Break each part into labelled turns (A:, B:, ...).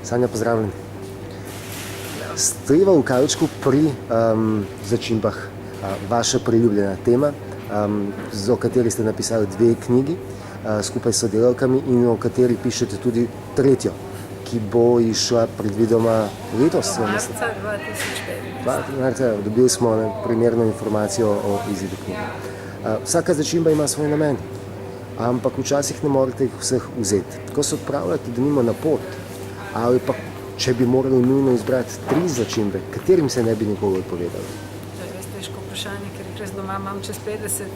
A: Sanja, pozdravljen. Stojimo v kavčku pri začimbah. Vaša priljubljena tema, o kateri ste napisali 2 knjigi skupaj s sodelavkami in o kateri pišete tudi 3, ki bo išla predvidoma letos.
B: Marca 2005.
A: Dobili smo primerno informacijo o izidu knjige. Vsaka začimba ima svoj namen, ampak včasih ne morete jih vseh vzeti. Ko se odpravljate denimo na pot, ali pa če bi morali nujno izbrati 3 začimbe, katerim se ne bi nikoli odpovedali?
B: To je res težko vprašanje, ker jih res doma imam čez 50.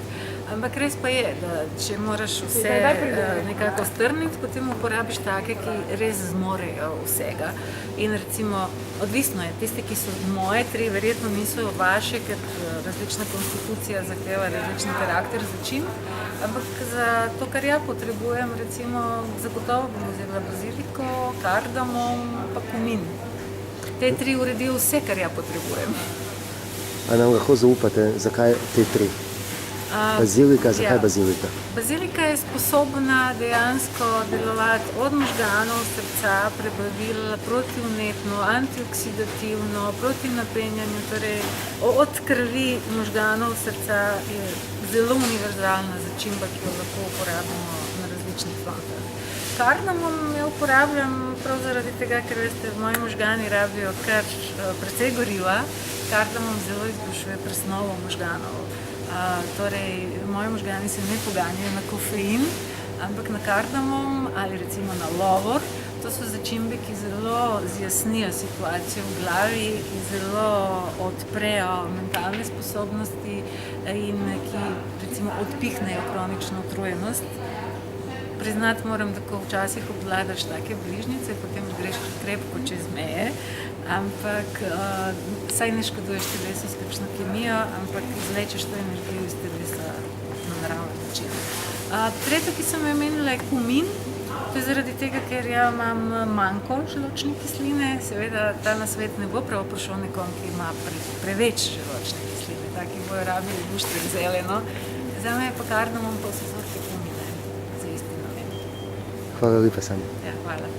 B: Ampak res pa je, da če moraš vse nekako strniti, potem uporabiš take, ki res zmorejo vsega. In recimo, odvisno je, tisti, ki so moje 3, verjetno niso vaše, ker različna konstitucija zahteva različen karakter začimb. Ampak za to, kar ja potrebujem, recimo, zagotovo bom vzela baziliko, kardamom pa kumin. Te 3 uredijo vse, kar ja potrebujem.
A: A nam lahko zaupate, zakaj te 3? Bazilika, zakaj bazilika?
B: Bazilika je sposobna dejansko delovati od možganov, srca, prebavila, protivnetno, antioksidativno, proti napenjanju, torej od krvi možganov, srca je zelo univerzalna začimba, ki jo lahko uporabimo na različnih frontah. Kardamom jo uporabljam prav zaradi tega, ker veste, moji možgani rabijo kar precej goriva. Kardamom zelo izboljšuje presnovo možganov. Torej, moji možgani se ne poganjajo na kofein, ampak na kardamom ali recimo na lovor. To so začimbe, ki zelo zjasnijo situacijo v glavi, ki zelo odprejo mentalne sposobnosti in ki recimo odpihnejo kronično utrujenost. Priznati moram, da ko včasih obvladaš take bližnjice, potem greš krepko čez meje, ampak saj ne škoduješ telesu s kakšno kemijo, ampak izlečeš to energijo iz telesa na naravni način. 3, ki sem jo omenila, je kumin. To je zaradi tega, ker ja imam manko želodčne kisline. Seveda ta nasvet ne bo prav prišel nekom, ki ima preveč želodčne kisline. Taki bojo rabili luštrek zeleno. Zame je pa kardamom pa vse sorte kumine za isti namen.
A: Hvala lepa, Sanja.
B: Ja, hvala.